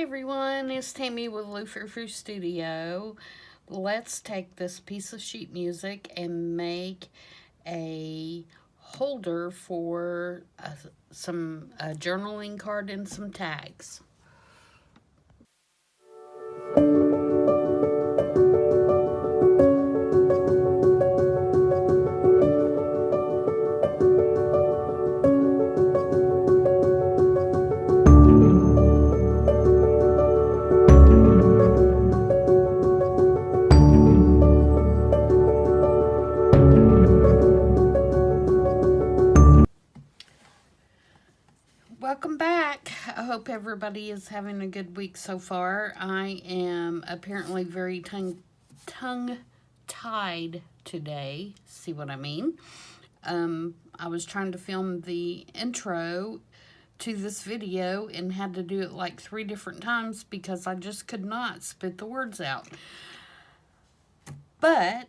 Hi everyone, it's Tammy with Frou-frou Studio. Let's take this piece of sheet music and make a holder for some journaling card and some tags. Welcome back. I hope everybody is having a good week so far. I am apparently very tongue-tied today. See what I mean? I was trying to film the intro to this video and had to do it like 3 different times because I just could not spit the words out. But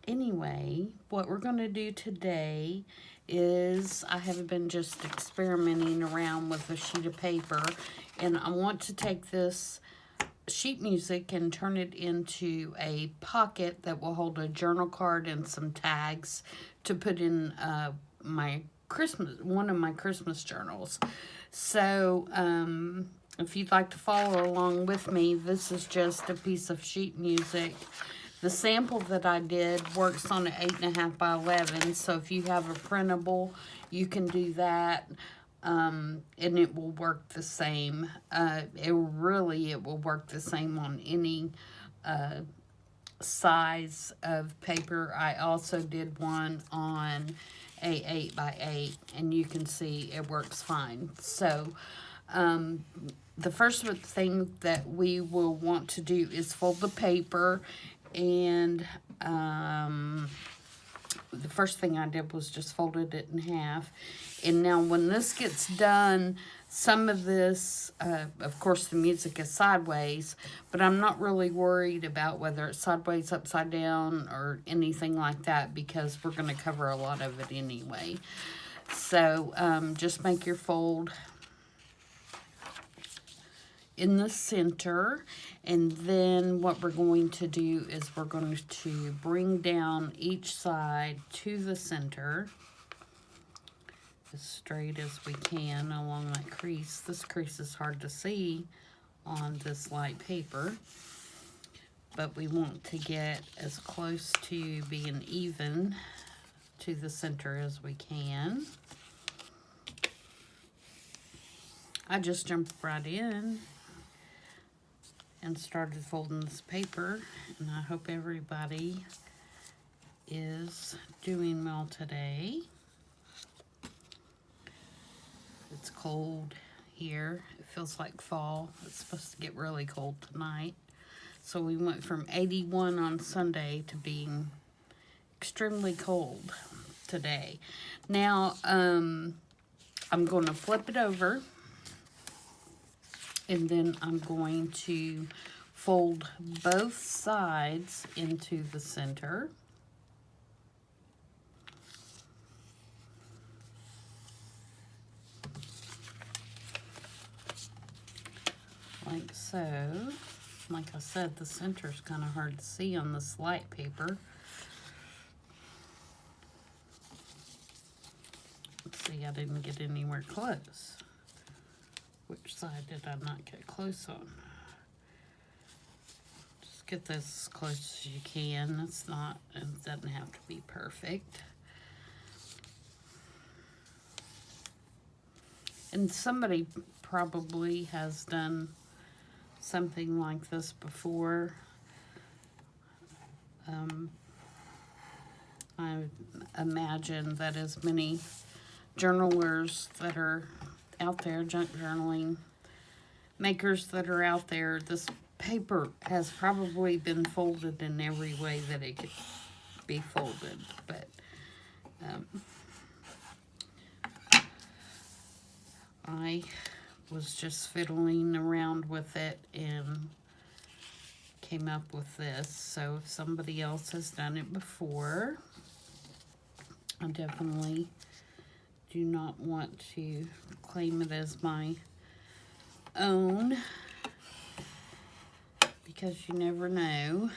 anyway, what we're going to do today is I have been just experimenting around with a sheet of paper, and I want to take this sheet music and turn it into a pocket that will hold a journal card and some tags to put in one of my Christmas journals. So if you'd like to follow along with me, this is just a piece of sheet music. The sample that I did works on an 8.5 by 11, so if you have a printable, you can do that, and it will work the same. It will work the same on any size of paper. I also did one on a 8 by 8, and you can see it works fine. So the first thing that we will want to do is fold the paper, and the first thing I did was just folded it in half. And now when this gets done, some of this, of course the music is sideways, but I'm not really worried about whether it's sideways, upside down, or anything like that, because we're going to cover a lot of it anyway. So just make your fold in the center, and then what we're going to do is we're going to bring down each side to the center as straight as we can along that crease. This crease is hard to see on this light paper, but we want to get as close to being even to the center as we can. I just jumped right in and started folding this paper, and I hope everybody is doing well today. It's cold here. It feels like fall. It's supposed to get really cold tonight. So we went from 81 on Sunday to being extremely cold today. Now, I'm going to flip it over, and then I'm going to fold both sides into the center. Like so. Like I said, the center is kind of hard to see on this light paper. Let's see, I didn't get anywhere close. Which side did I not get close on? Just get this as close as you can. It doesn't have to be perfect. And somebody probably has done something like this before. I imagine that as many journalers that are out there, junk journaling makers that are out there, this paper has probably been folded in every way that it could be folded. But I was just fiddling around with it and came up with this. So if somebody else has done it before, I definitely do not want to claim it as my own, because you never know.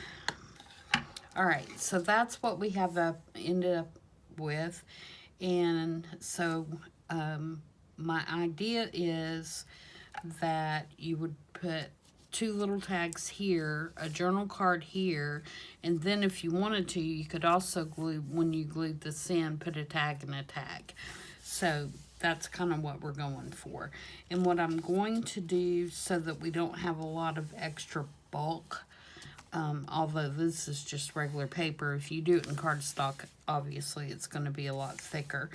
All right, so that's what we have ended up with. And so my idea is that you would put 2 little tags here, a journal card here, and then if you wanted to, you could also glue, when you glued this in, put a tag and a tag. So that's kind of what we're going for. And what I'm going to do, so that we don't have a lot of extra bulk, although this is just regular paper, if you do it in cardstock, obviously it's going to be a lot thicker,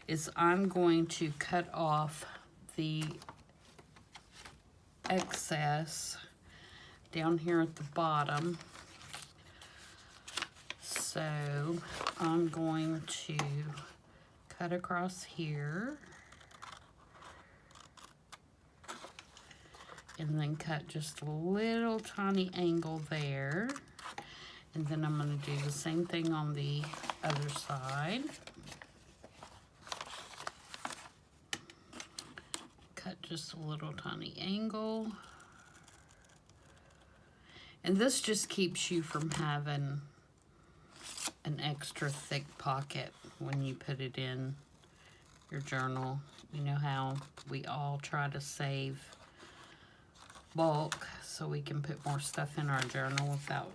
is I'm going to cut off the excess down here at the bottom. So I'm going to cut across here and then cut just a little tiny angle there, and then I'm going to do the same thing on the other side. Cut just a little tiny angle. And this just keeps you from having an extra thick pocket when you put it in your journal. You know how we all try to save bulk so we can put more stuff in our journal without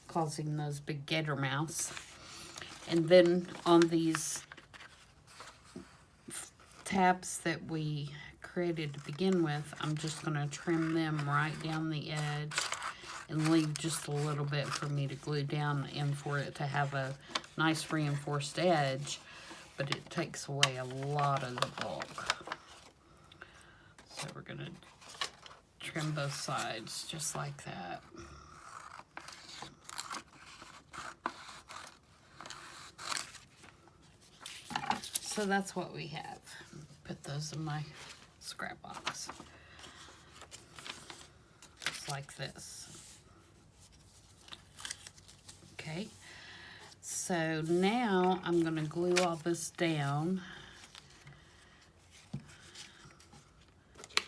causing those big gator mouths. And then on these tabs that we created to begin with, I'm just going to trim them right down the edge and leave just a little bit for me to glue down and for it to have a nice reinforced edge, but it takes away a lot of the bulk. So we're going to trim both sides just like that. So that's what we have. Put those in my scrap box. Just like this. Okay. So now I'm going to glue all this down.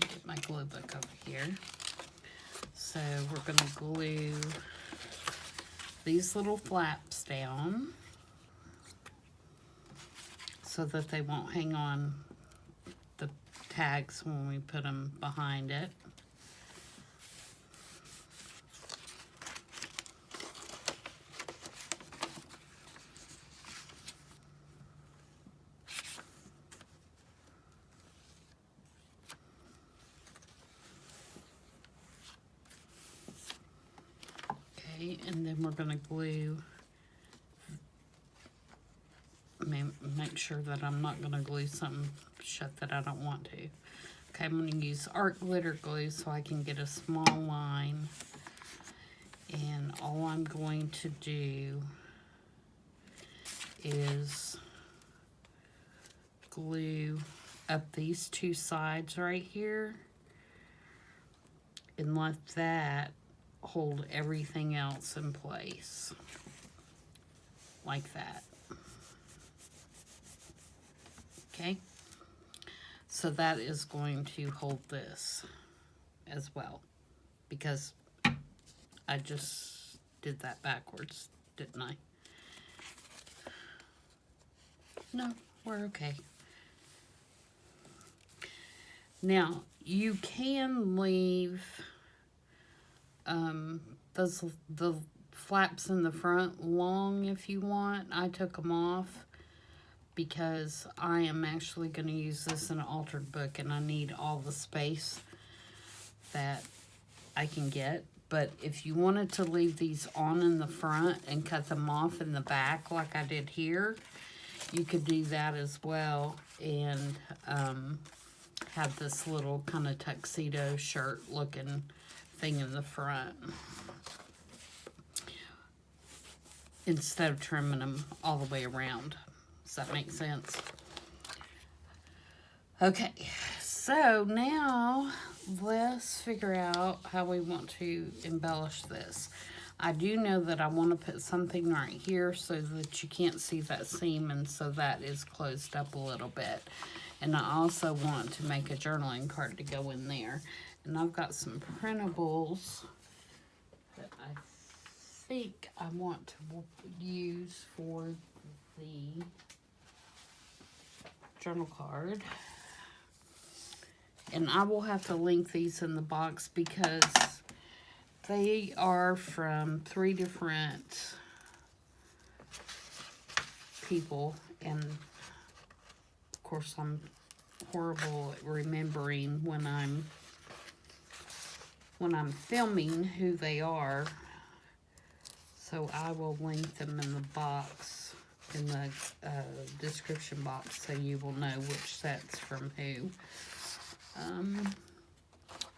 Get my glue book over here. So we're going to glue these little flaps down so that they won't hang on the tags when we put them behind it. Okay, and then we're going to glue, make sure that I'm not going to glue something shut that I don't want to. Okay, I'm going to use art glitter glue so I can get a small line. And all I'm going to do is glue up these 2 sides right here and let that hold everything else in place like that. Okay, so that is going to hold this as well, because I just did that backwards, didn't I? No, we're okay. Now, you can leave the flaps in the front long if you want. I took them off because I am actually going to use this in an altered book and I need all the space that I can get. But if you wanted to leave these on in the front and cut them off in the back like I did here, you could do that as well and have this little kind of tuxedo shirt looking thing in the front instead of trimming them all the way around. Does that make sense? Okay, so now let's figure out how we want to embellish this. I do know that I want to put something right here so that you can't see that seam, and so that is closed up a little bit. And I also want to make a journaling card to go in there. And I've got some printables that I think I want to use for the journal card. And I will have to link these in the box because they are from 3 different people, and of course I'm horrible at remembering when I'm filming who they are, so I will link them in the box, in the description box, so you will know which set's from who. I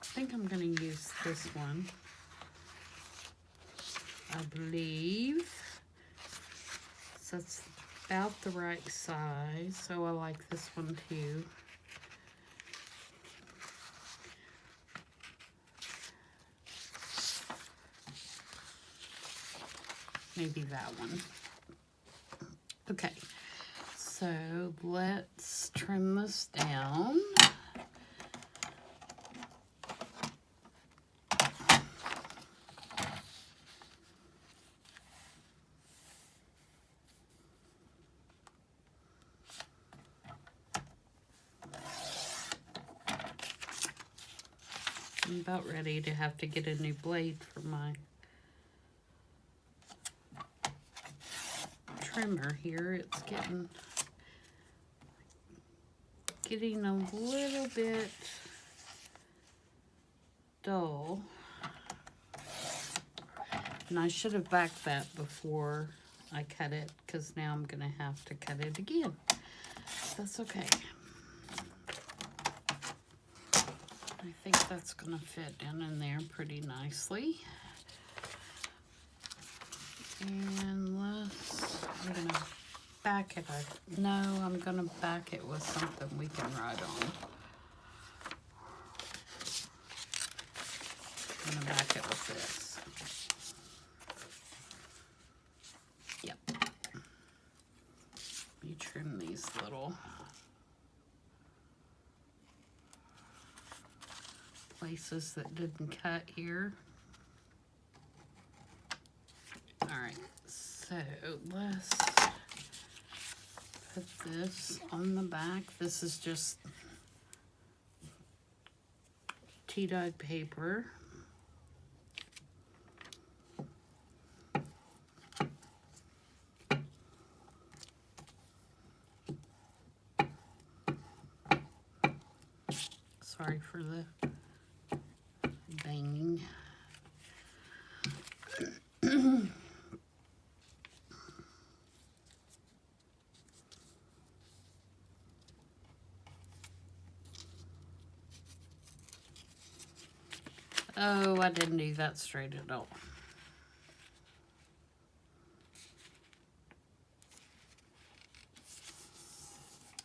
think I'm going to use this one, I believe. So it's about the right size, so I like this one too. Maybe that one. Okay, so let's trim this down. I'm about ready to have to get a new blade for my trimmer here. It's getting a little bit dull. And I should have backed that before I cut it, because now I'm going to have to cut it again. That's okay. I think that's going to fit down in there pretty nicely. And I'm going to back it. No, I'm going to back it with something we can write on. I'm going to back it with this. Yep. You trim these little places that didn't cut here. Alright, so let's put this on the back. This is just tea-dyed paper. Sorry for the banging. Oh, I didn't do that straight at all.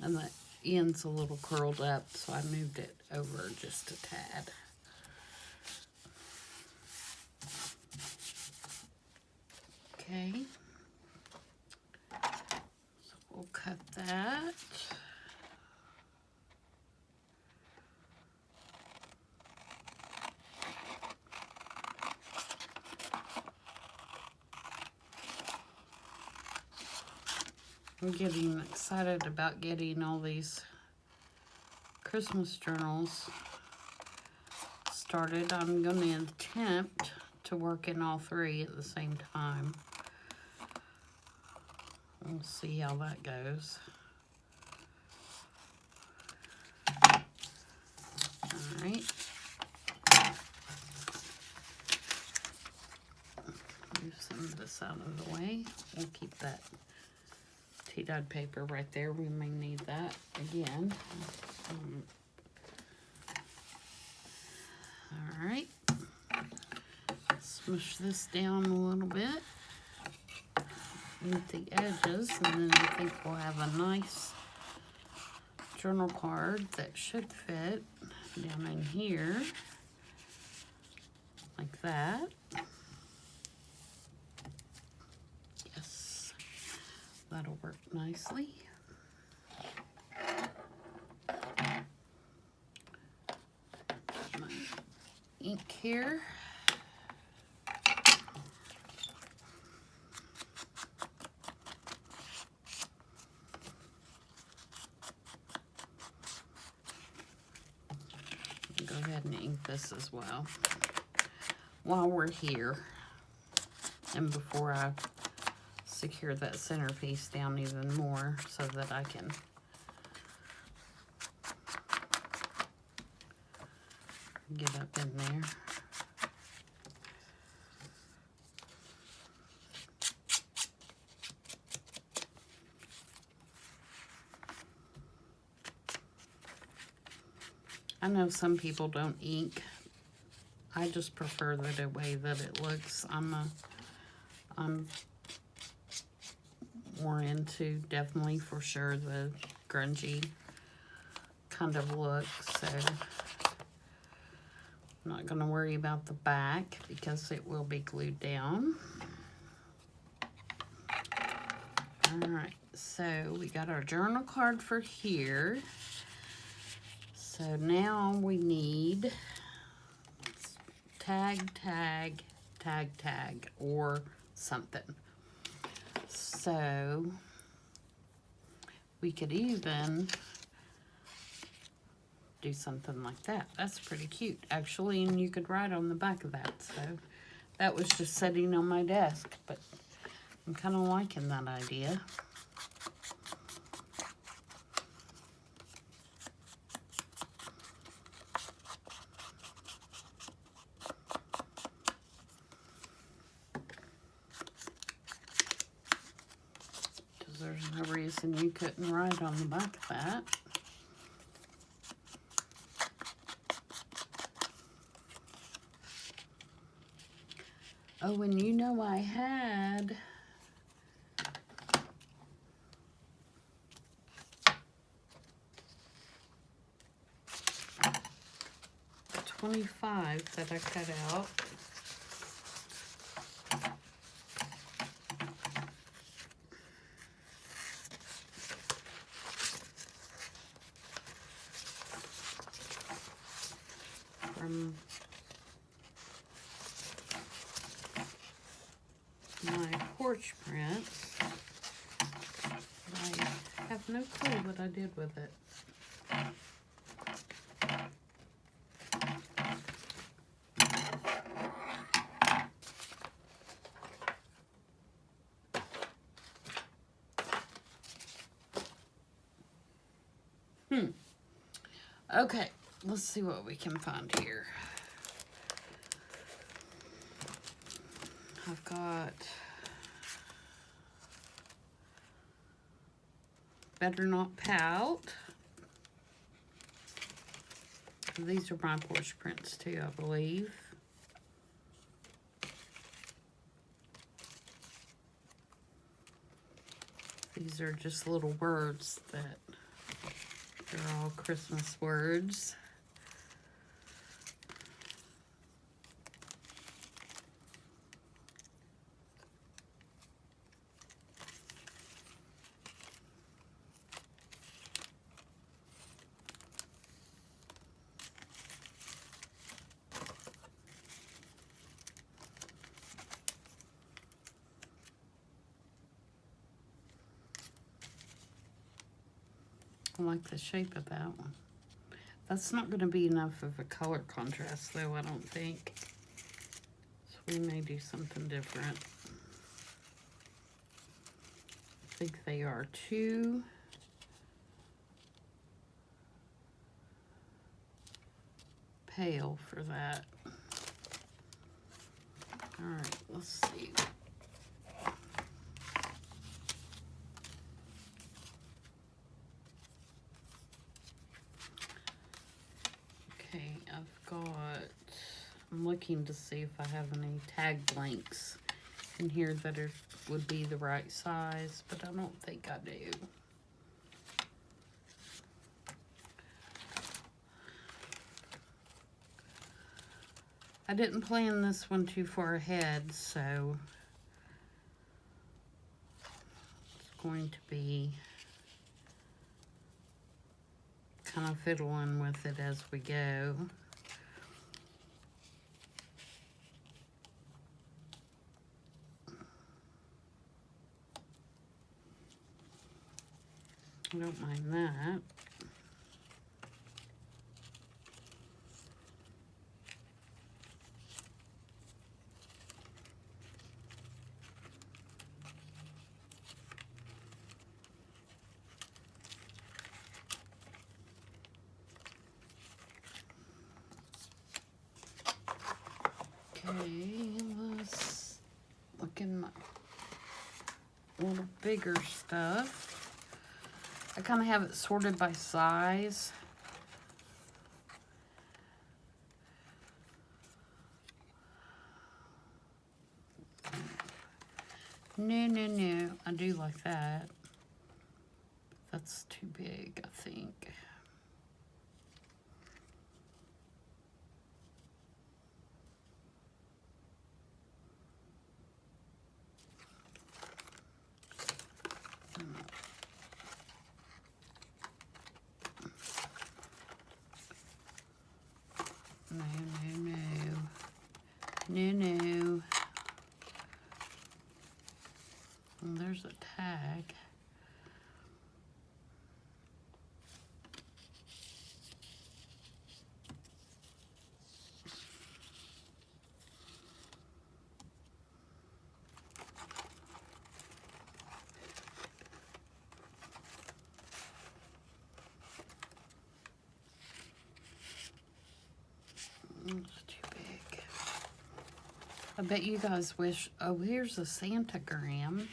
And the end's a little curled up, so I moved it over just a tad. Okay. So we'll cut that. I'm getting excited about getting all these Christmas journals started. I'm going to attempt to work in all 3 at the same time. We'll see how that goes. Alright. Move some of this out of the way. We'll keep that tea-dyed paper right there. We may need that again. Alright. Smush this down a little bit with the edges, and then I think we'll have a nice journal card that should fit down in here like that. Yes, that'll work nicely. ink here. Go ahead and ink this as well while we're here, and before I secure that centerpiece down even more so that I can get up in there. I know some people don't ink. I just prefer the way that it looks. I'm more into, definitely for sure, the grungy kind of look, so I'm not going to worry about the back because it will be glued down. Alright, so we got our journal card for here. So now we need tag, tag, tag, tag, or something. So we could even do something like that. That's pretty cute, actually, and you could write on the back of that. So that was just sitting on my desk, but I'm kind of liking that idea. There's no reason you couldn't write on the back of that. Oh, and you know I had a 25 that I cut out. From my porch prints. I have no clue what I did with it. Okay, let's see what we can find here. I've got Better Not Pout. These are my porch prints too, I believe. These are just little words that they're all Christmas words. I like the shape of that one. That's not going to be enough of a color contrast, though, I don't think. So we may do something different. I think they are too pale for that. All right, let's see. I'm looking to see if I have any tag blanks in here that would be the right size, but I don't think I do. I didn't plan this one too far ahead, so it's going to be kind of fiddling with it as we go. I don't mind that. Okay, let's look in my little bigger stuff. I kind of have it sorted by size. No. I do like that. That's too big, I think. No. Well, there's a tag. It's too big. I bet you guys wish... Oh, here's a Santagram.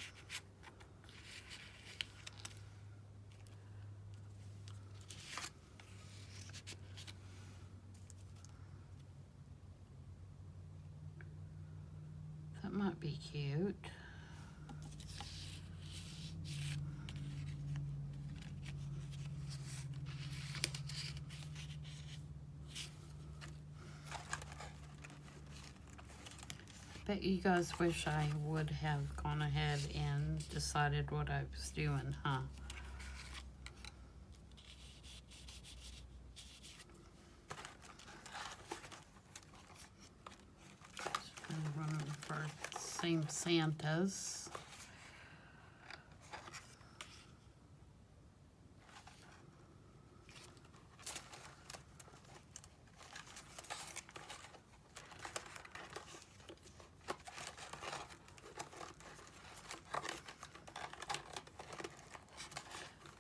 That might be cute. Bet you guys wish I would have gone ahead and decided what I was doing, huh? Just gonna run for same Santas.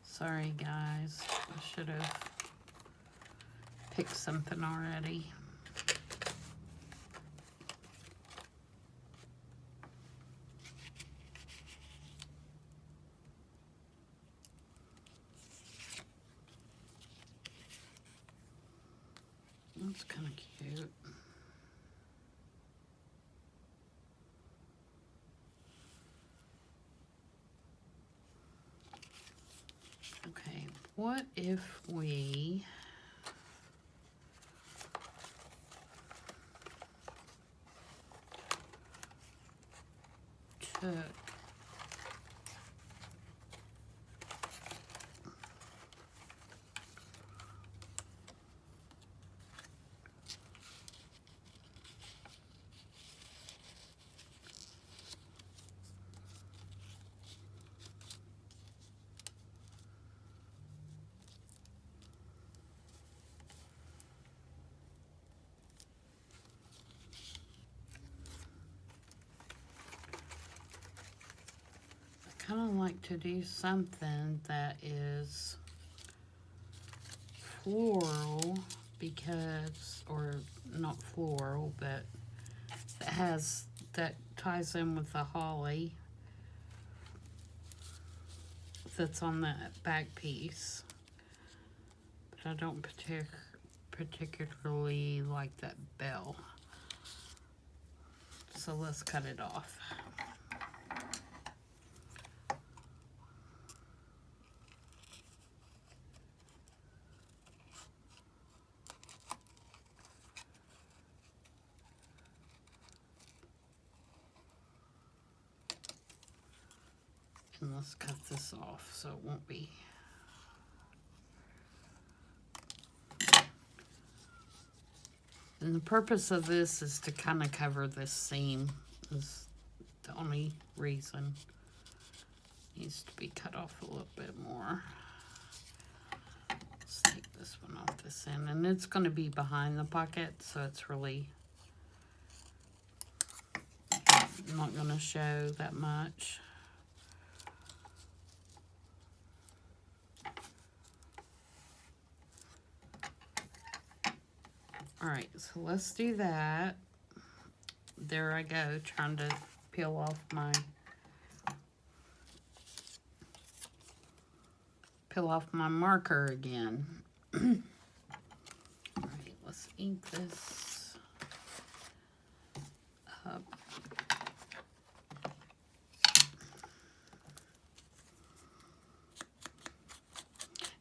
Sorry guys, I should have picked something already. That's kind of cute. Okay, what if we took kind of like to do something that is floral because, or not floral, but that ties in with the holly that's on that back piece. But I don't particularly like that bell. So let's cut it off. And let's cut this off so it won't be. And the purpose of this is to kind of cover this seam. Is the only reason. Needs to be cut off a little bit more. this one off this end, and it's going to be behind the pocket, so it's really not going to show that much. Alright, so let's do that. There I go, trying to peel off my marker again. Alright, let's ink this up.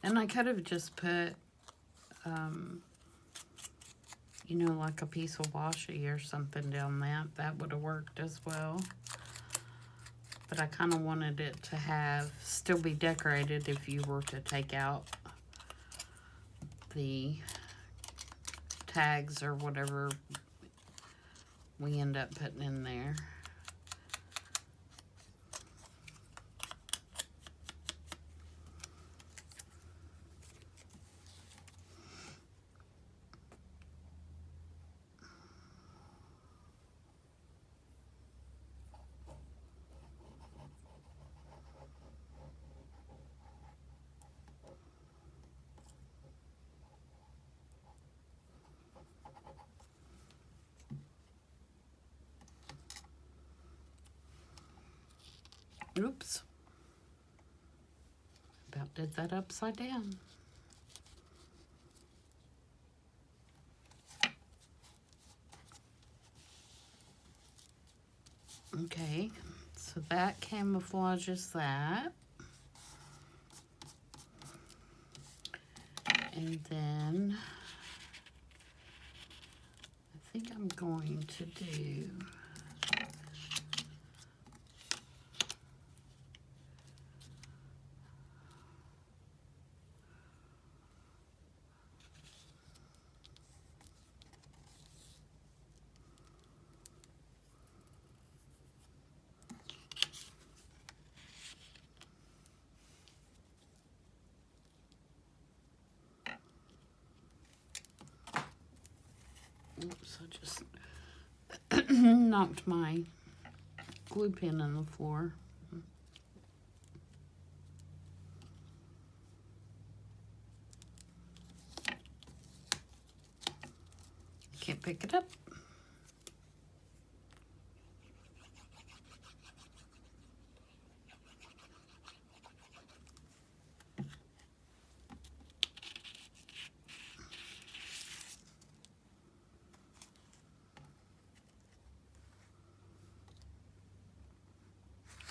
And I could have just put, you know, like a piece of washi or something down that. That would have worked as well. But I kind of wanted it to still be decorated if you were to take out the tags or whatever we end up putting in there. Oops. About did that upside down. Okay, so that camouflages that. And then I think I'm going to do oops, I just knocked my glue pen on the floor. Can't pick it up.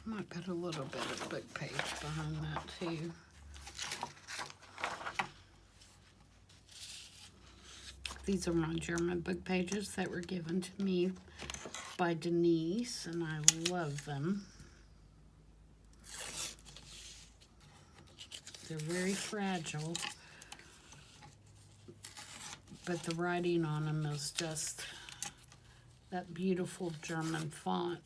Might put a little bit of book page behind that too. These are my German book pages that were given to me by Denise, and I love them. They're very fragile, but the writing on them is just that beautiful German font.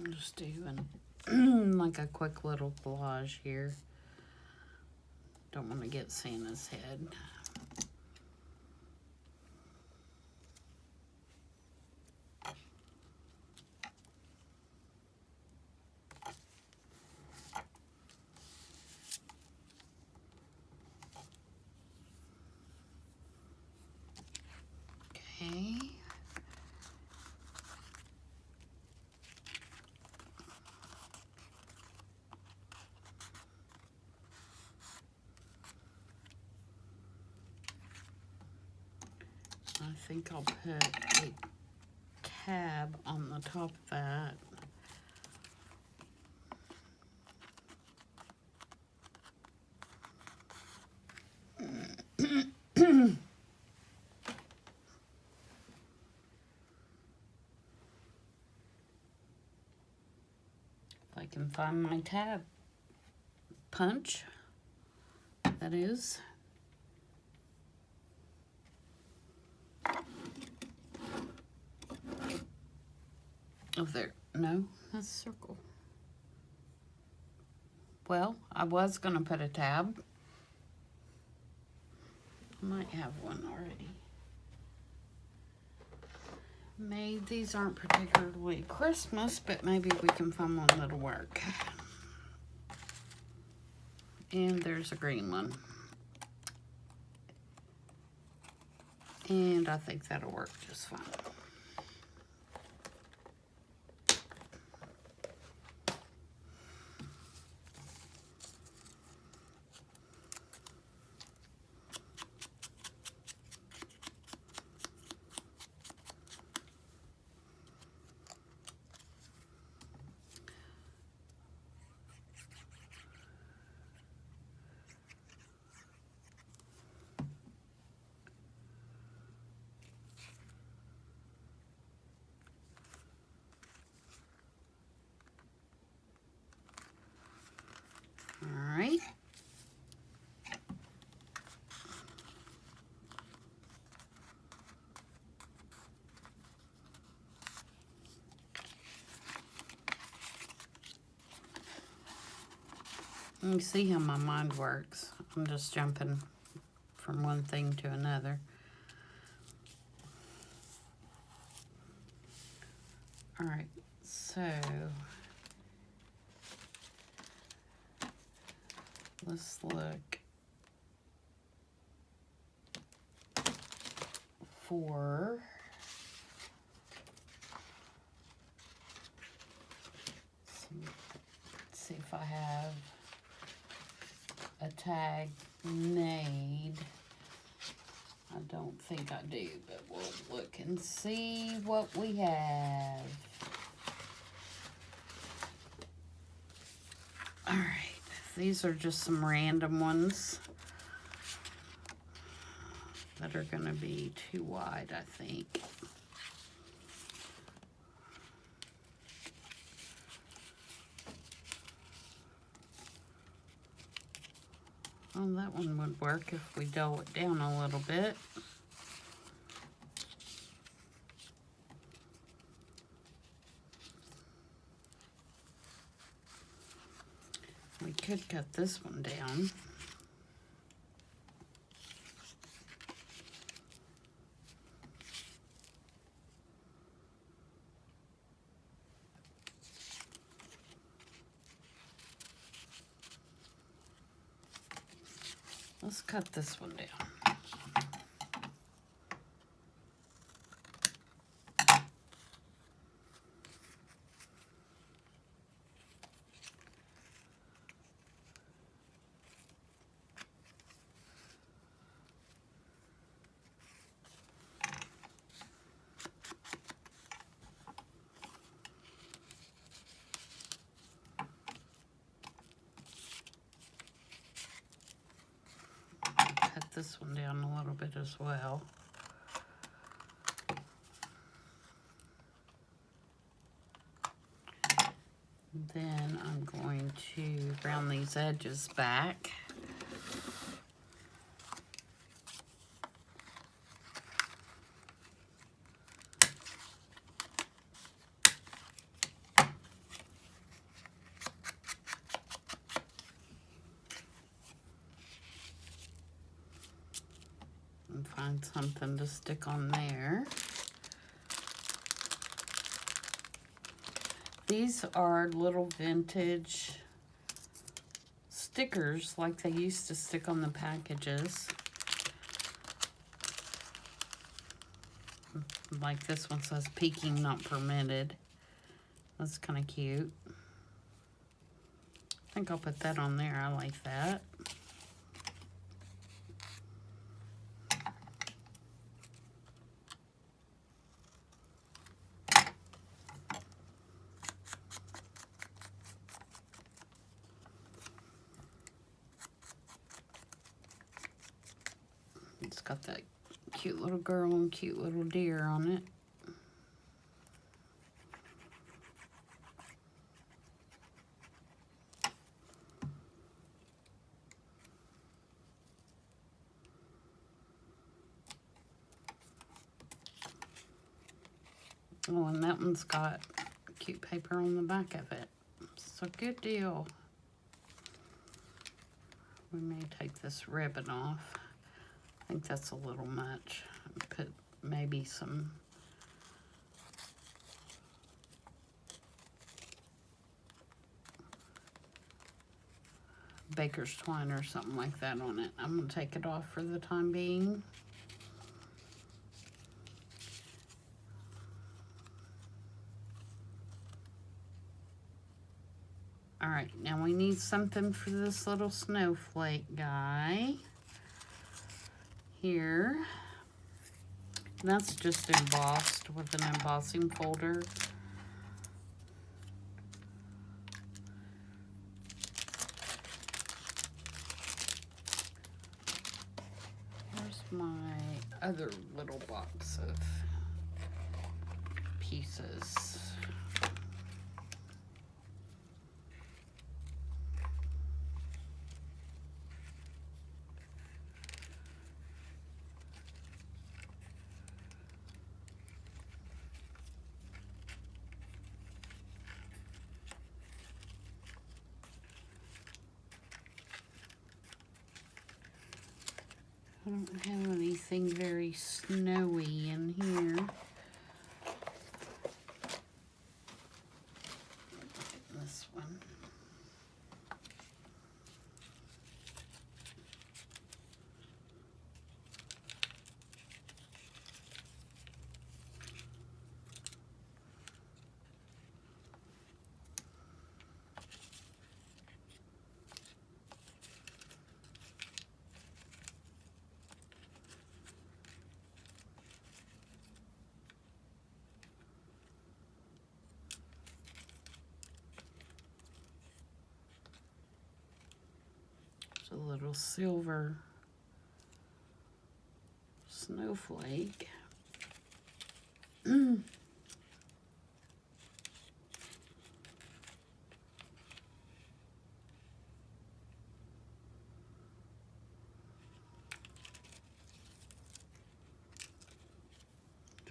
I'm just doing like a quick little collage here. Don't want to get Santa's head. Okay. I think I'll put a tab on the top of that. I can find my tab punch, that is. Oh, there. No, that's a circle. Well, I was going to put a tab. I might have one already. Maybe these aren't particularly Christmas, but maybe we can find one that'll work. And there's a green one. And I think that'll work just fine. Alright. You see how my mind works. I'm just jumping from one thing to another. Alright, so let's look for let's see if I have a tag made. I don't think I do, but we'll look and see what we have. Alright, these are just some random ones that are going to be too wide, I think. Well, that one would work if we dull it down a little bit. We could cut this one down. Let's cut this one down. This one down a little bit as well. Then I'm going to round these edges back. Find something to stick on there. These are little vintage stickers like they used to stick on the packages. Like this one says peeking not permitted. That's kind of cute. I think I'll put that on there. I like that. It's got that cute little girl and cute little deer on it. Oh, and that one's got cute paper on the back of it. So good deal. We may take this ribbon off. I think that's a little much. Put maybe some baker's twine or something like that on it. I'm going to take it off for the time being. Alright, now we need something for this little snowflake guy here. That's just embossed with an embossing folder. Here's my other little box of pieces. I don't have anything very snowy in here. This one. A little silver snowflake.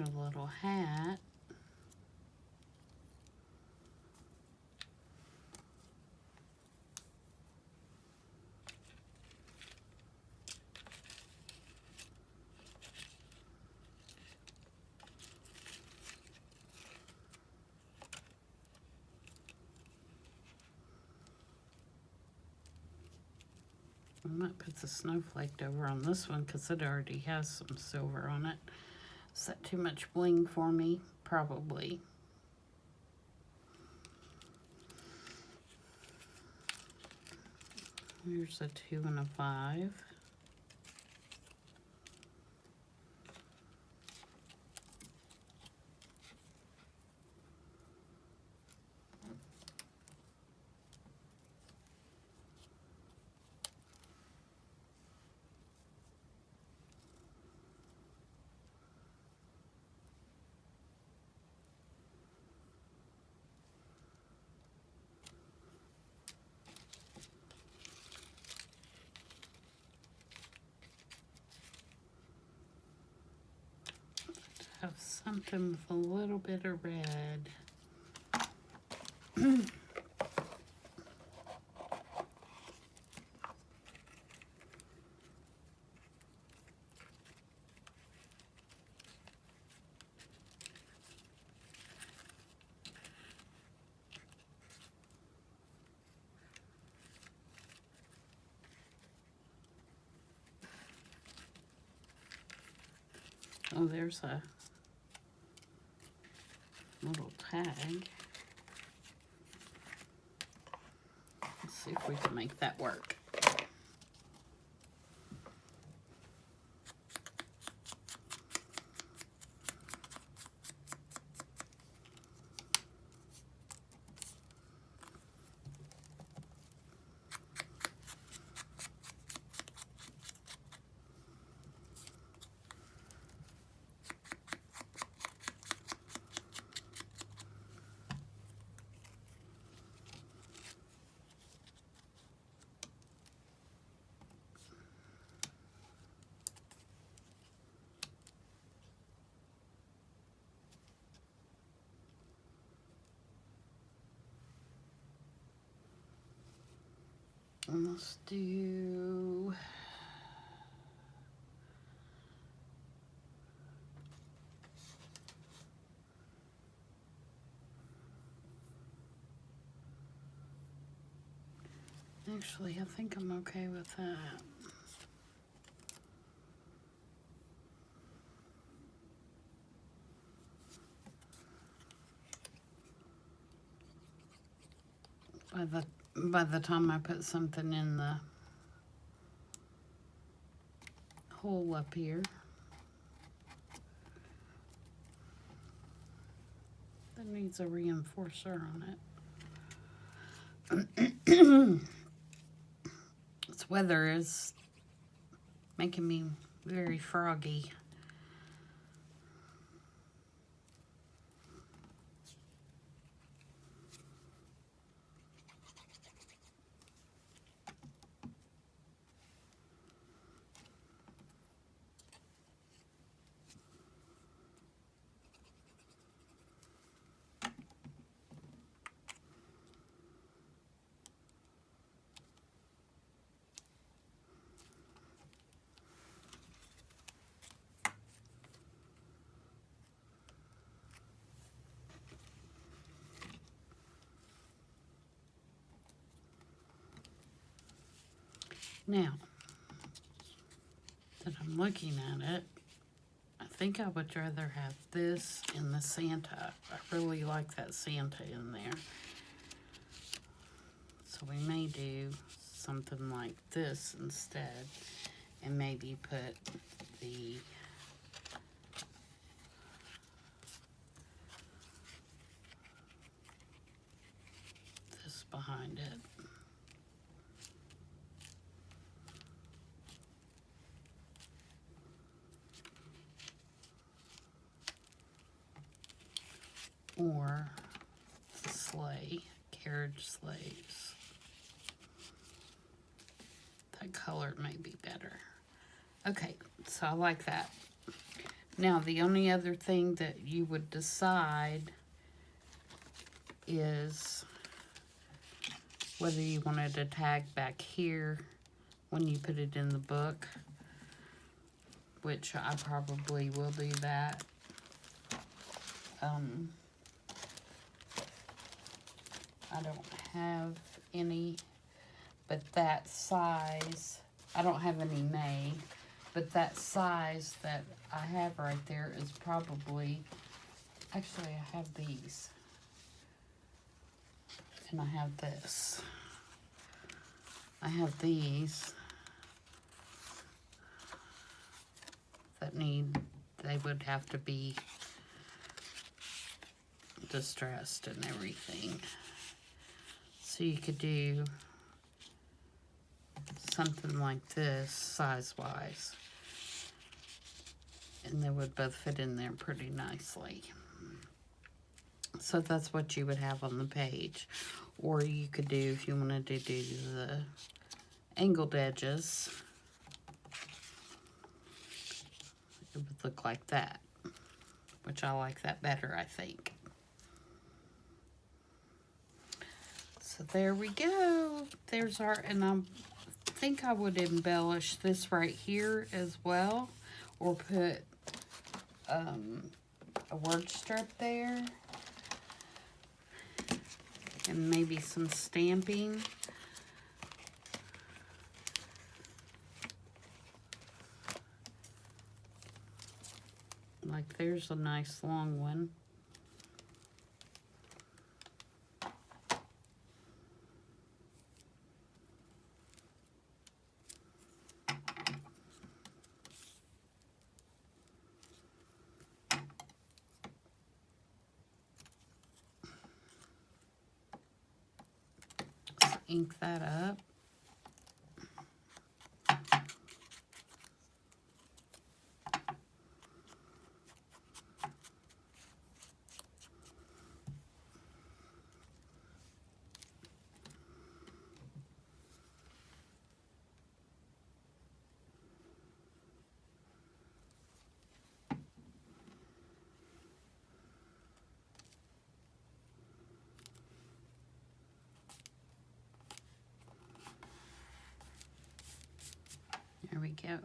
A little hat. I might put the snowflake over on this one because it already has some silver on it. Is that too much bling for me? Probably. Here's a 2 and a 5. Have something with a little bit of red. Oh, there's a little tag. Let's see if we can make that work. Let's do... Actually, I think I'm okay with that. By the time I put something in the hole up here, that needs a reinforcer on it. This weather is making me very froggy. Now that I'm looking at it, I think I would rather have this in the Santa. I really like that Santa in there. So we may do something like this instead, and maybe put this behind it. Or sleigh, carriage sleighs. That color may be better. Okay, so I like that. Now, the only other thing that you would decide is whether you wanted to tag back here when you put it in the book, which I probably will do that. I don't have any, but that size, I don't have any made, but that size that I have right there is probably, actually I have these, and I have this. I have these that they would have to be distressed and everything. So you could do something like this, size-wise. And they would both fit in there pretty nicely. So that's what you would have on the page. Or you could do, if you wanted to do the angled edges, it would look like that. Which I like that better, I think. So there we go. There's our, and I think I would embellish this right here as well, or put a word strip there, and maybe some stamping. Like there's a nice long one. Ink that up. There we go.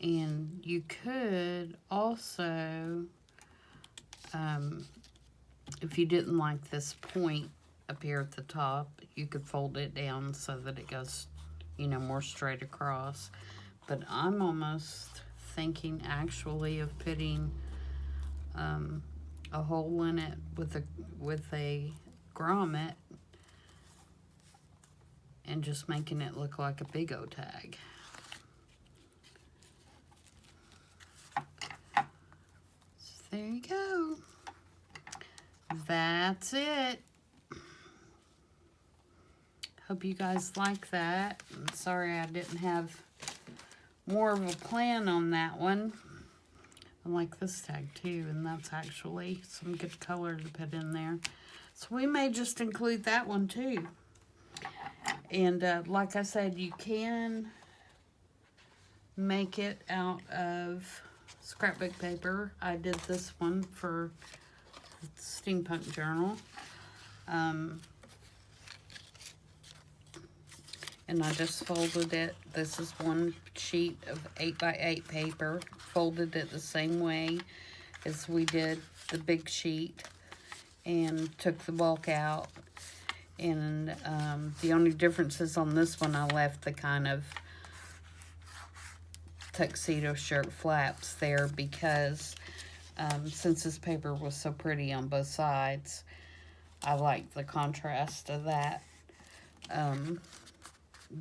And you could also, if you didn't like this point up here at the top, you could fold it down so that it goes, you know, more straight across. But I'm almost thinking actually of putting a hole in it with a grommet and just making it look like a big O tag. So there you go. That's it. Hope you guys like that. I'm sorry I didn't have more of a plan on that one. I like this tag too, and that's actually some good color to put in there. So we may just include that one too. And like I said, you can make it out of scrapbook paper. I did this one for the Steampunk Journal. And I just folded it. This is one sheet of 8x8 paper. Folded it the same way as we did the big sheet. And took the bulk out. And the only difference is on this one I left the kind of tuxedo shirt flaps there because since this paper was so pretty on both sides, I liked the contrast of that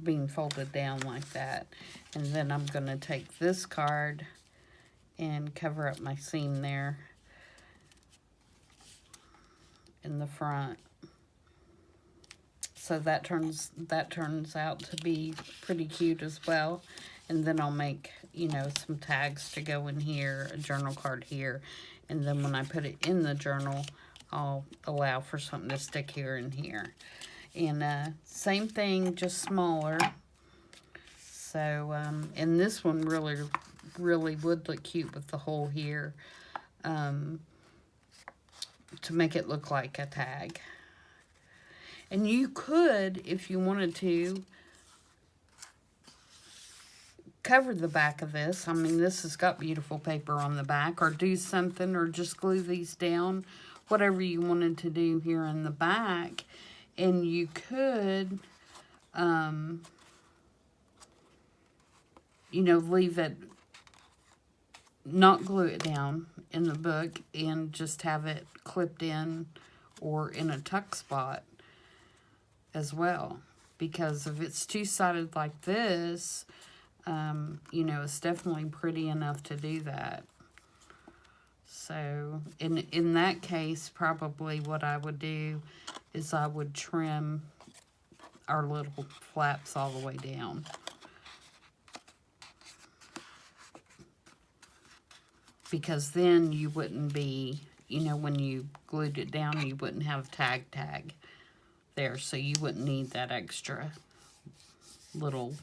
being folded down like that. And then I'm going to take this card and cover up my seam there in the front. So that turns out to be pretty cute as well. And then I'll make, you know, some tags to go in here, a journal card here. And then when I put it in the journal, I'll allow for something to stick here and here. And same thing, just smaller. So, and this one really would look cute with the hole here to make it look like a tag. And you could, if you wanted to, cover the back of this. I mean, this has got beautiful paper on the back. Or do something, or just glue these down. Whatever you wanted to do here in the back. And you could, you know, leave it, not glue it down in the book. And just have it clipped in or in a tuck spot as well, because if it's two-sided like this, you know, it's definitely pretty enough to do that. So in that case, probably what I would do is I would trim our little flaps all the way down. Because then you wouldn't be, you know, when you glued it down, you wouldn't have tag there, so you wouldn't need that extra little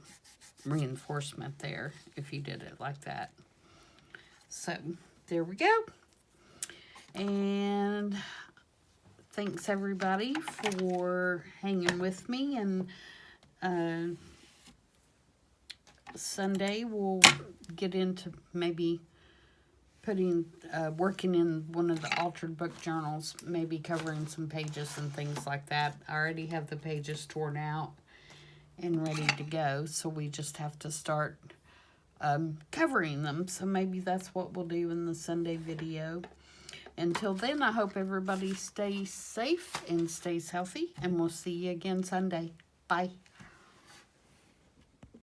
reinforcement there if you did it like that. So there we go. And thanks everybody for hanging with me, and Sunday we'll get into maybe putting, working in one of the altered book journals, maybe covering some pages and things like that. I already have the pages torn out and ready to go, so we just have to start covering them. So maybe that's what we'll do in the Sunday video. Until then, I hope everybody stays safe and stays healthy, and we'll see you again Sunday. Bye.